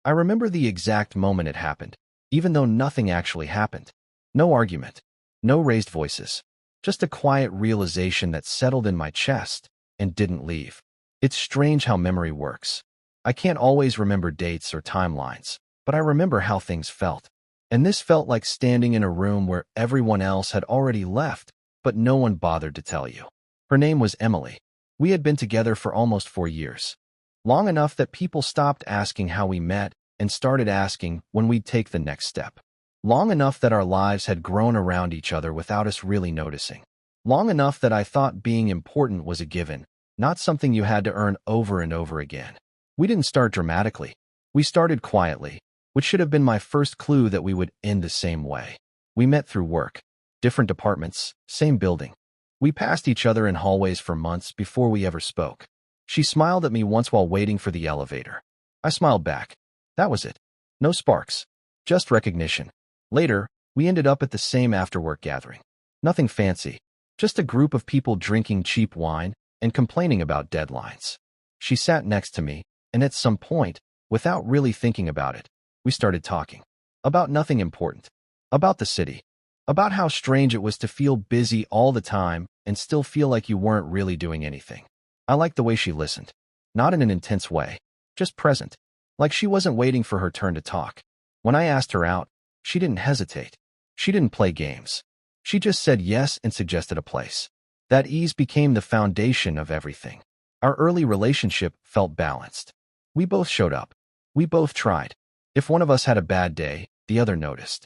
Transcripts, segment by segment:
I remember the exact moment it happened, even though nothing actually happened. No argument, no raised voices, just a quiet realization that settled in my chest and didn't leave. It's strange how memory works. I can't always remember dates or timelines, but I remember how things felt. And this felt like standing in a room where everyone else had already left, but no one bothered to tell you. Her name was Emily. We had been together for almost 4 years. Long enough that people stopped asking how we met and started asking when we'd take the next step. Long enough that our lives had grown around each other without us really noticing. Long enough that I thought being important was a given, not something you had to earn over and over again. We didn't start dramatically. We started quietly, which should have been my first clue that we would end the same way. We met through work. Different departments, same building. We passed each other in hallways for months before we ever spoke. She smiled at me once while waiting for the elevator. I smiled back. That was it. No sparks. Just recognition. Later, we ended up at the same after-work gathering. Nothing fancy. Just a group of people drinking cheap wine and complaining about deadlines. She sat next to me, and at some point, without really thinking about it, we started talking. About nothing important. About the city. About how strange it was to feel busy all the time and still feel like you weren't really doing anything. I liked the way she listened. Not in an intense way. Just present. Like she wasn't waiting for her turn to talk. When I asked her out, she didn't hesitate. She didn't play games. She just said yes and suggested a place. That ease became the foundation of everything. Our early relationship felt balanced. We both showed up. We both tried. If one of us had a bad day, the other noticed.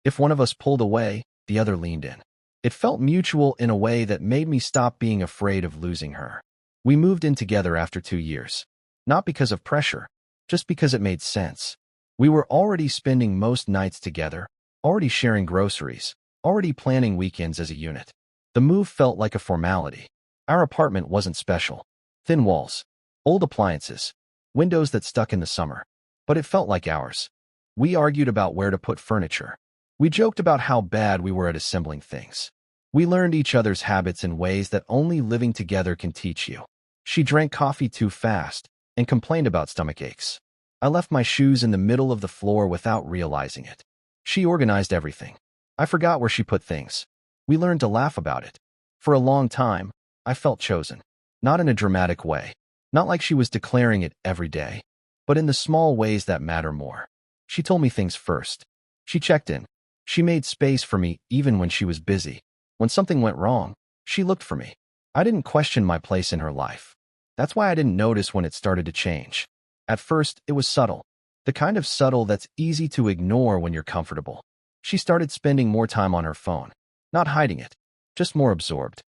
If one of us pulled away, the other leaned in. It felt mutual in a way that made me stop being afraid of losing her. We moved in together after 2 years. Not because of pressure, just because it made sense. We were already spending most nights together, already sharing groceries, already planning weekends as a unit. The move felt like a formality. Our apartment wasn't special. Thin walls, old appliances, windows that stuck in the summer. But it felt like ours. We argued about where to put furniture. We joked about how bad we were at assembling things. We learned each other's habits in ways that only living together can teach you. She drank coffee too fast and complained about stomach aches. I left my shoes in the middle of the floor without realizing it. She organized everything. I forgot where she put things. We learned to laugh about it. For a long time, I felt chosen. Not in a dramatic way. Not like she was declaring it every day. But in the small ways that matter more. She told me things first. She checked in. She made space for me even when she was busy. When something went wrong, she looked for me. I didn't question my place in her life. That's why I didn't notice when it started to change. At first, it was subtle. The kind of subtle that's easy to ignore when you're comfortable. She started spending more time on her phone. Not hiding it, just more absorbed.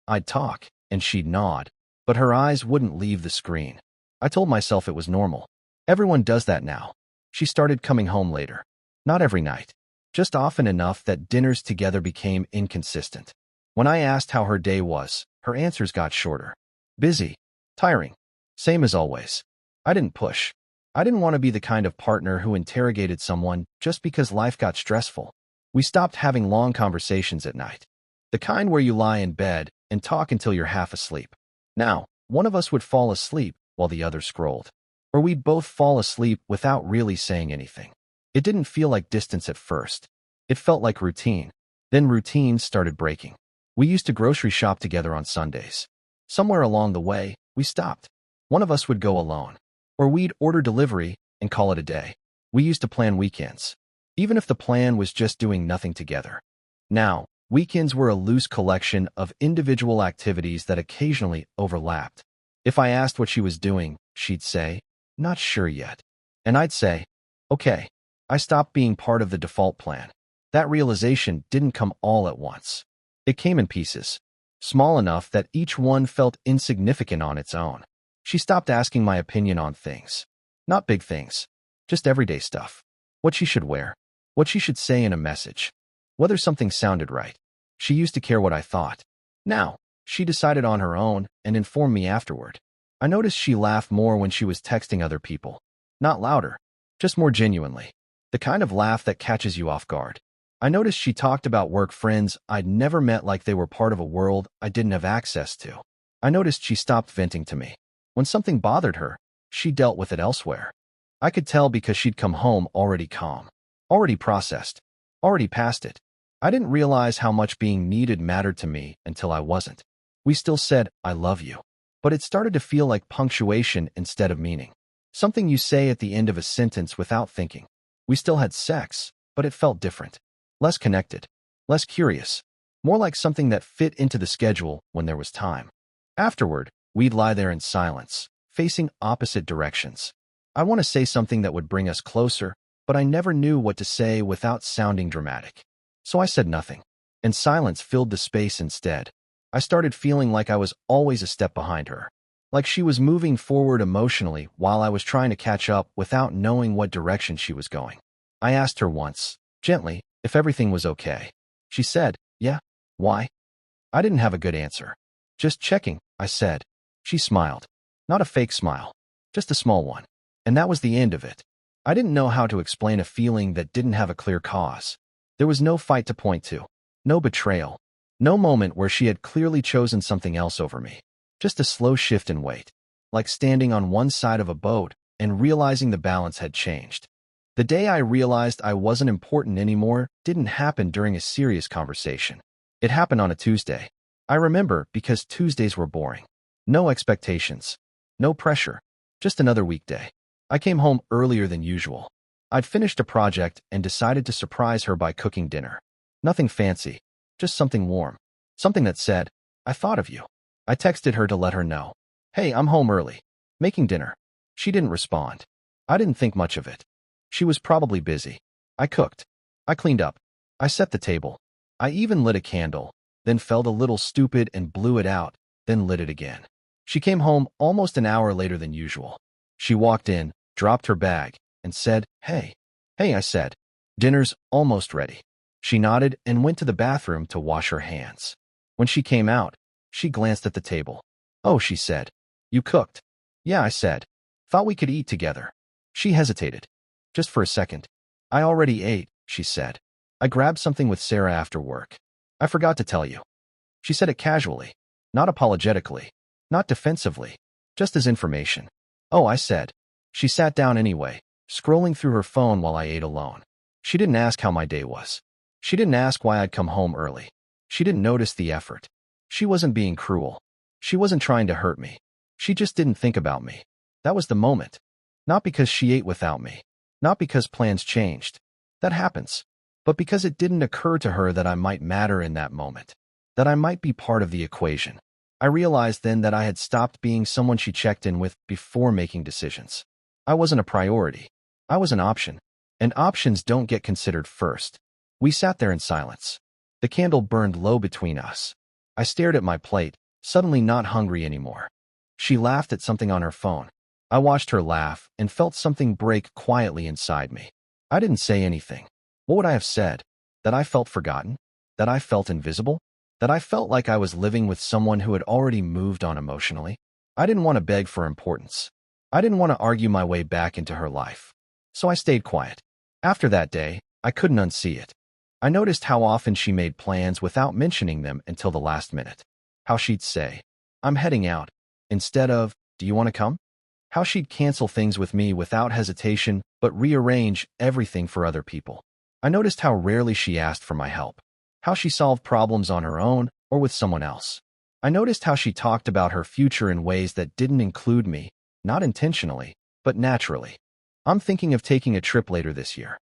I'd talk, and she'd nod, but her eyes wouldn't leave the screen. I told myself it was normal. Everyone does that now. She started coming home later. Not every night. Just often enough that dinners together became inconsistent. When I asked how her day was, her answers got shorter. Busy. Tiring. Same as always. I didn't push. I didn't want to be the kind of partner who interrogated someone just because life got stressful. We stopped having long conversations at night. The kind where you lie in bed and talk until you're half asleep. Now, one of us would fall asleep while the other scrolled. Or we'd both fall asleep without really saying anything. It didn't feel like distance at first. It felt like routine. Then routines started breaking. We used to grocery shop together on Sundays. Somewhere along the way, we stopped. One of us would go alone. Or we'd order delivery and call it a day. We used to plan weekends, even if the plan was just doing nothing together. Now, weekends were a loose collection of individual activities that occasionally overlapped. If I asked what she was doing, she'd say, "Not sure yet." And I'd say, "Okay." I stopped being part of the default plan. That realization didn't come all at once. It came in pieces, small enough that each one felt insignificant on its own. She stopped asking my opinion on things. Not big things, just everyday stuff. What she should wear, what she should say in a message, whether something sounded right. She used to care what I thought. Now, she decided on her own and informed me afterward. I noticed she laughed more when she was texting other people. Not louder, just more genuinely. The kind of laugh that catches you off guard. I noticed she talked about work friends I'd never met like they were part of a world I didn't have access to. I noticed she stopped venting to me. When something bothered her, she dealt with it elsewhere. I could tell because she'd come home already calm, already processed, already past it. I didn't realize how much being needed mattered to me until I wasn't. We still said, "I love you," but it started to feel like punctuation instead of meaning. Something you say at the end of a sentence without thinking. We still had sex, but it felt different. Less connected, less curious, more like something that fit into the schedule when there was time. Afterward, we'd lie there in silence, facing opposite directions. I want to say something that would bring us closer, but I never knew what to say without sounding dramatic. So I said nothing, and silence filled the space instead. I started feeling like I was always a step behind her, like she was moving forward emotionally while I was trying to catch up without knowing what direction she was going. I asked her once, gently, if everything was okay. She said, "Yeah." "Why?" I didn't have a good answer. "Just checking," I said. She smiled. Not a fake smile, just a small one. And that was the end of it. I didn't know how to explain a feeling that didn't have a clear cause. There was no fight to point to, no betrayal, no moment where she had clearly chosen something else over me. Just a slow shift in weight, like standing on one side of a boat and realizing the balance had changed. The day I realized I wasn't important anymore didn't happen during a serious conversation. It happened on a Tuesday. I remember because Tuesdays were boring. No expectations, no pressure, just another weekday. I came home earlier than usual. I'd finished a project and decided to surprise her by cooking dinner. Nothing fancy, just something warm. Something that said, "I thought of you." I texted her to let her know. "Hey, I'm home early. Making dinner." She didn't respond. I didn't think much of it. She was probably busy. I cooked. I cleaned up. I set the table. I even lit a candle, then felt a little stupid and blew it out, then lit it again. She came home almost an hour later than usual. She walked in, dropped her bag, and said, "Hey." "Hey," I said. "Dinner's almost ready." She nodded and went to the bathroom to wash her hands. When she came out, she glanced at the table. "Oh," she said. "You cooked?" "Yeah," I said. "Thought we could eat together." She hesitated. "Just for a second." "I already ate," she said. "I grabbed something with Sarah after work. I forgot to tell you." She said it casually, not apologetically, not defensively, just as information. "Oh," I said. She sat down anyway, scrolling through her phone while I ate alone. She didn't ask how my day was. She didn't ask why I'd come home early. She didn't notice the effort. She wasn't being cruel. She wasn't trying to hurt me. She just didn't think about me. That was the moment. Not because she ate without me. Not because plans changed. That happens. But because it didn't occur to her that I might matter in that moment. That I might be part of the equation. I realized then that I had stopped being someone she checked in with before making decisions. I wasn't a priority. I was an option. And options don't get considered first. We sat there in silence. The candle burned low between us. I stared at my plate, suddenly not hungry anymore. She laughed at something on her phone. I watched her laugh and felt something break quietly inside me. I didn't say anything. What would I have said? That I felt forgotten? That I felt invisible? That I felt like I was living with someone who had already moved on emotionally? I didn't want to beg for importance. I didn't want to argue my way back into her life. So I stayed quiet. After that day, I couldn't unsee it. I noticed how often she made plans without mentioning them until the last minute. How she'd say, "I'm heading out," instead of, "Do you want to come?" How she'd cancel things with me without hesitation, but rearrange everything for other people. I noticed how rarely she asked for my help. How she solved problems on her own or with someone else. I noticed how she talked about her future in ways that didn't include me, not intentionally, but naturally. I'm thinking of taking a trip later this year.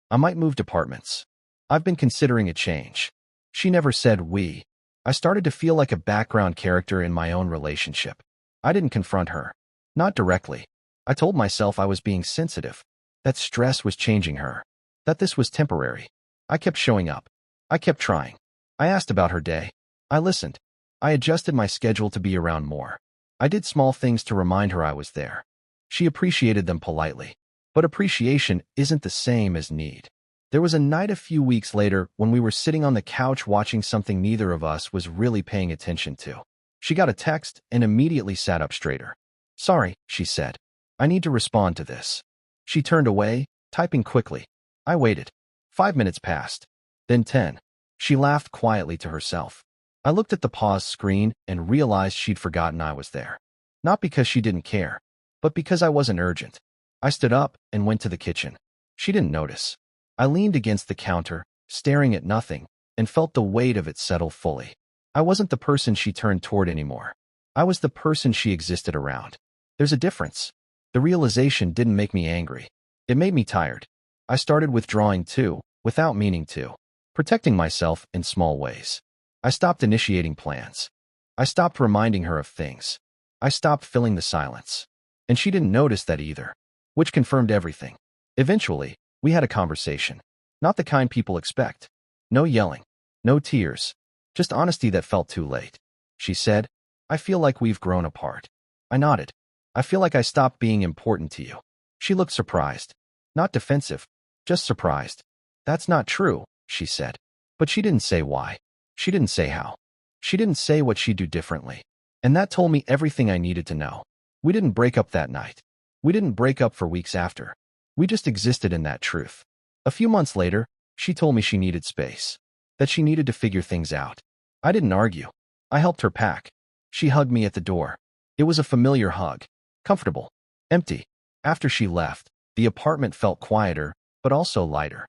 I might move departments. I've been considering a change. She never said we. I started to feel like a background character in my own relationship. I didn't confront her. Not directly. I told myself I was being sensitive. That stress was changing her. That this was temporary. I kept showing up. I kept trying. I asked about her day. I listened. I adjusted my schedule to be around more. I did small things to remind her I was there. She appreciated them politely. But appreciation isn't the same as need. There was a night a few weeks later when we were sitting on the couch watching something neither of us was really paying attention to. She got a text and immediately sat up straighter. "Sorry," she said. "I need to respond to this." She turned away, typing quickly. I waited. 5 minutes passed. Then 10. She laughed quietly to herself. I looked at the pause screen and realized she'd forgotten I was there. Not because she didn't care, but because I wasn't urgent. I stood up and went to the kitchen. She didn't notice. I leaned against the counter, staring at nothing, and felt the weight of it settle fully. I wasn't the person she turned toward anymore. I was the person she existed around. There's a difference. The realization didn't make me angry. It made me tired. I started withdrawing too, without meaning to, protecting myself in small ways. I stopped initiating plans. I stopped reminding her of things. I stopped filling the silence. And she didn't notice that either, which confirmed everything. Eventually, we had a conversation. Not the kind people expect. No yelling. No tears. Just honesty that felt too late. She said, "I feel like we've grown apart." I nodded. "I feel like I stopped being important to you." She looked surprised. Not defensive, just surprised. "That's not true," she said. But she didn't say why. She didn't say how. She didn't say what she'd do differently. And that told me everything I needed to know. We didn't break up that night. We didn't break up for weeks after. We just existed in that truth. A few months later, she told me she needed space, that she needed to figure things out. I didn't argue. I helped her pack. She hugged me at the door. It was a familiar hug. Comfortable. Empty. After she left, the apartment felt quieter, but also lighter.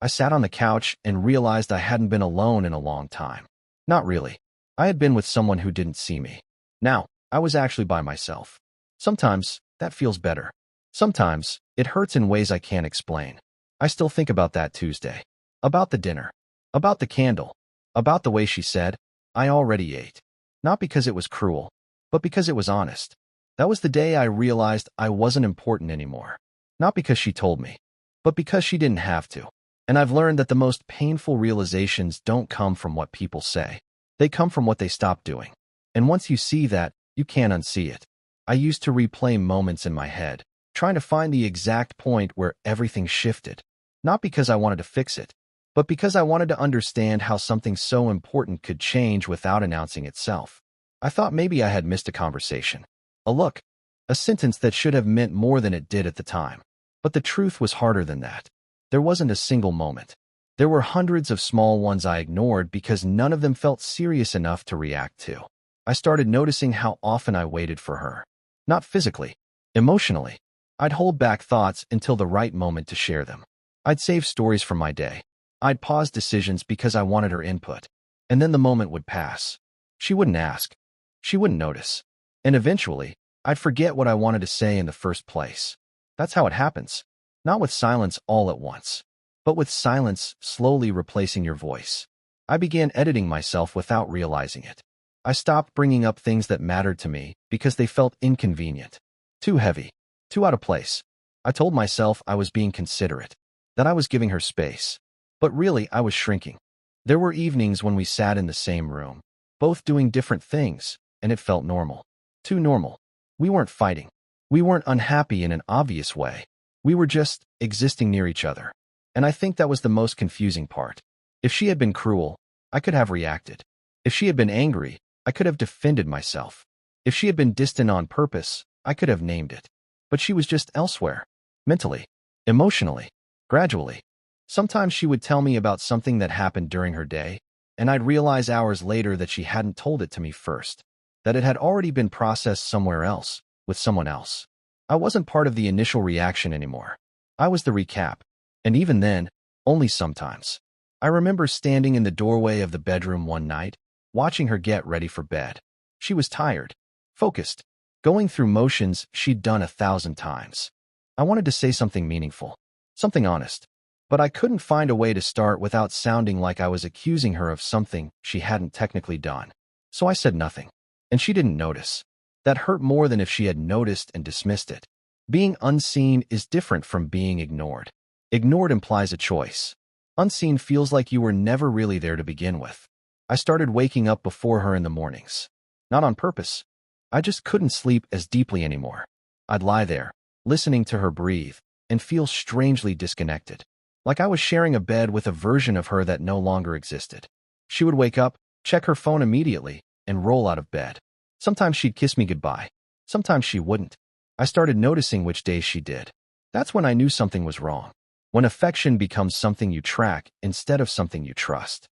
I sat on the couch and realized I hadn't been alone in a long time. Not really. I had been with someone who didn't see me. Now, I was actually by myself. Sometimes, that feels better. Sometimes, it hurts in ways I can't explain. I still think about that Tuesday. About the dinner. About the candle. About the way she said, "I already ate." Not because it was cruel, but because it was honest. That was the day I realized I wasn't important anymore. Not because she told me, but because she didn't have to. And I've learned that the most painful realizations don't come from what people say. They come from what they stop doing. And once you see that, you can't unsee it. I used to replay moments in my head, trying to find the exact point where everything shifted. Not because I wanted to fix it, but because I wanted to understand how something so important could change without announcing itself. I thought maybe I had missed a conversation, a look, a sentence that should have meant more than it did at the time. But the truth was harder than that. There wasn't a single moment. There were hundreds of small ones I ignored because none of them felt serious enough to react to. I started noticing how often I waited for her. Not physically, emotionally. I'd hold back thoughts until the right moment to share them. I'd save stories from my day. I'd pause decisions because I wanted her input. And then the moment would pass. She wouldn't ask. She wouldn't notice. And eventually, I'd forget what I wanted to say in the first place. That's how it happens. Not with silence all at once, but with silence slowly replacing your voice. I began editing myself without realizing it. I stopped bringing up things that mattered to me because they felt inconvenient, too heavy, too out of place. I told myself I was being considerate, that I was giving her space. But really, I was shrinking. There were evenings when we sat in the same room, both doing different things, and it felt normal. Too normal. We weren't fighting. We weren't unhappy in an obvious way. We were just existing near each other. And I think that was the most confusing part. If she had been cruel, I could have reacted. If she had been angry, I could have defended myself. If she had been distant on purpose, I could have named it. But she was just elsewhere. Mentally. Emotionally. Gradually. Sometimes she would tell me about something that happened during her day, and I'd realize hours later that she hadn't told it to me first. That it had already been processed somewhere else, with someone else. I wasn't part of the initial reaction anymore. I was the recap. And even then, only sometimes. I remember standing in the doorway of the bedroom one night, watching her get ready for bed. She was tired, focused, going through motions she'd done 1,000 times. I wanted to say something meaningful, something honest, but I couldn't find a way to start without sounding like I was accusing her of something she hadn't technically done. So I said nothing, and she didn't notice. That hurt more than if she had noticed and dismissed it. Being unseen is different from being ignored. Ignored implies a choice. Unseen feels like you were never really there to begin with. I started waking up before her in the mornings. Not on purpose. I just couldn't sleep as deeply anymore. I'd lie there, listening to her breathe, and feel strangely disconnected. Like I was sharing a bed with a version of her that no longer existed. She would wake up, check her phone immediately, and roll out of bed. Sometimes she'd kiss me goodbye. Sometimes she wouldn't. I started noticing which days she did. That's when I knew something was wrong. When affection becomes something you track instead of something you trust.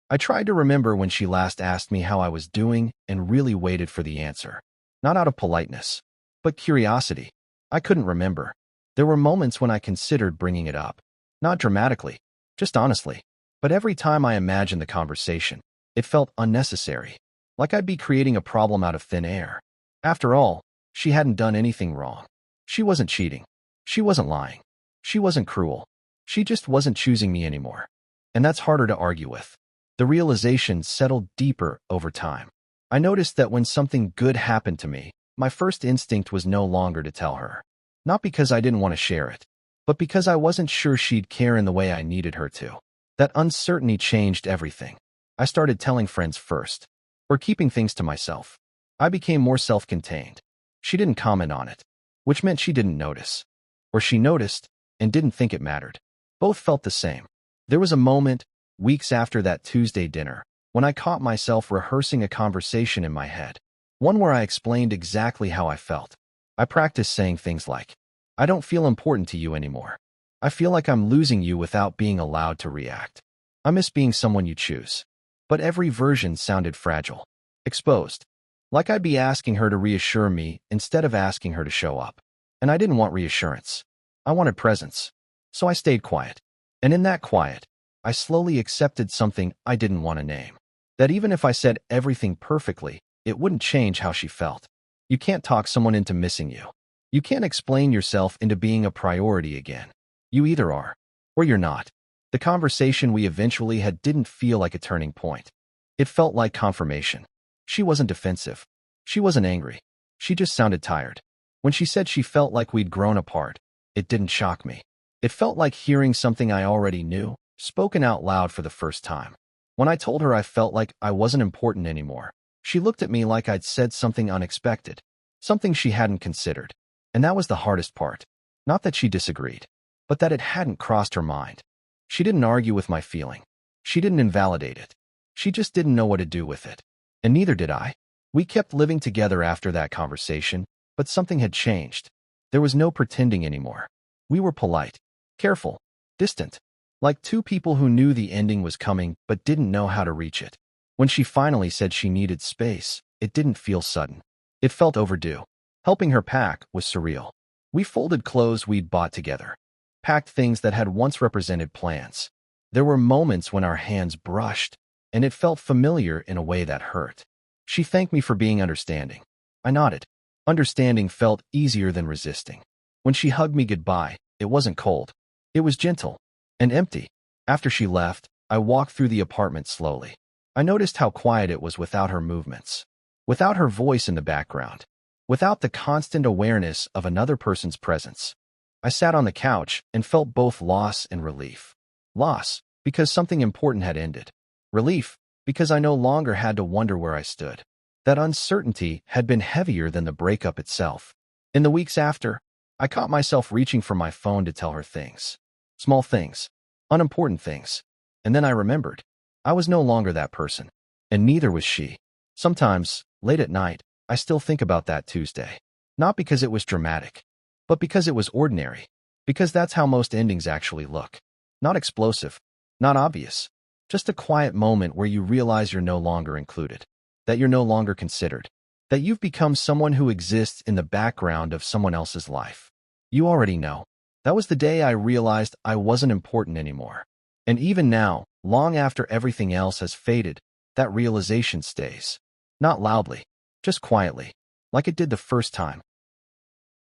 I tried to remember when she last asked me how I was doing and really waited for the answer. Not out of politeness, but curiosity. I couldn't remember. There were moments when I considered bringing it up. Not dramatically, just honestly. But every time I imagined the conversation, it felt unnecessary. Like I'd be creating a problem out of thin air. After all, she hadn't done anything wrong. She wasn't cheating. She wasn't lying. She wasn't cruel. She just wasn't choosing me anymore. And that's harder to argue with. The realization settled deeper over time. I noticed that when something good happened to me, my first instinct was no longer to tell her. Not because I didn't want to share it, but because I wasn't sure she'd care in the way I needed her to. That uncertainty changed everything. I started telling friends first, or keeping things to myself. I became more self-contained. She didn't comment on it, which meant she didn't notice. Or she noticed and didn't think it mattered. Both felt the same. There was a moment, weeks after that Tuesday dinner, when I caught myself rehearsing a conversation in my head. One where I explained exactly how I felt. I practiced saying things like, "I don't feel important to you anymore. I feel like I'm losing you without being allowed to react. I miss being someone you choose." But every version sounded fragile, exposed. Like I'd be asking her to reassure me instead of asking her to show up. And I didn't want reassurance. I wanted presence. So I stayed quiet. And in that quiet, I slowly accepted something I didn't want to name. That even if I said everything perfectly, it wouldn't change how she felt. You can't talk someone into missing you. You can't explain yourself into being a priority again. You either are, or you're not. The conversation we eventually had didn't feel like a turning point. It felt like confirmation. She wasn't defensive. She wasn't angry. She just sounded tired. When she said she felt like we'd grown apart, it didn't shock me. It felt like hearing something I already knew, spoken out loud for the first time. When I told her I felt like I wasn't important anymore, she looked at me like I'd said something unexpected, something she hadn't considered. And that was the hardest part. Not that she disagreed, but that it hadn't crossed her mind. She didn't argue with my feeling. She didn't invalidate it. She just didn't know what to do with it. And neither did I. We kept living together after that conversation, but something had changed. There was no pretending anymore. We were polite, careful, distant, like two people who knew the ending was coming but didn't know how to reach it. When she finally said she needed space, it didn't feel sudden. It felt overdue. Helping her pack was surreal. We folded clothes we'd bought together, packed things that had once represented plans. There were moments when our hands brushed, and it felt familiar in a way that hurt. She thanked me for being understanding. I nodded. Understanding felt easier than resisting. When she hugged me goodbye, it wasn't cold. It was gentle and empty. After she left, I walked through the apartment slowly. I noticed how quiet it was without her movements, without her voice in the background, without the constant awareness of another person's presence. I sat on the couch and felt both loss and relief. Loss, because something important had ended. Relief, because I no longer had to wonder where I stood. That uncertainty had been heavier than the breakup itself. In the weeks after, I caught myself reaching for my phone to tell her things. Small things, unimportant things. And then I remembered. I was no longer that person. And neither was she. Sometimes, late at night, I still think about that Tuesday. Not because it was dramatic, but because it was ordinary. Because that's how most endings actually look. Not explosive, not obvious. Just a quiet moment where you realize you're no longer included. That you're no longer considered. That you've become someone who exists in the background of someone else's life. You already know. That was the day I realized I wasn't important anymore. And even now, long after everything else has faded, that realization stays. Not loudly, just quietly, like it did the first time.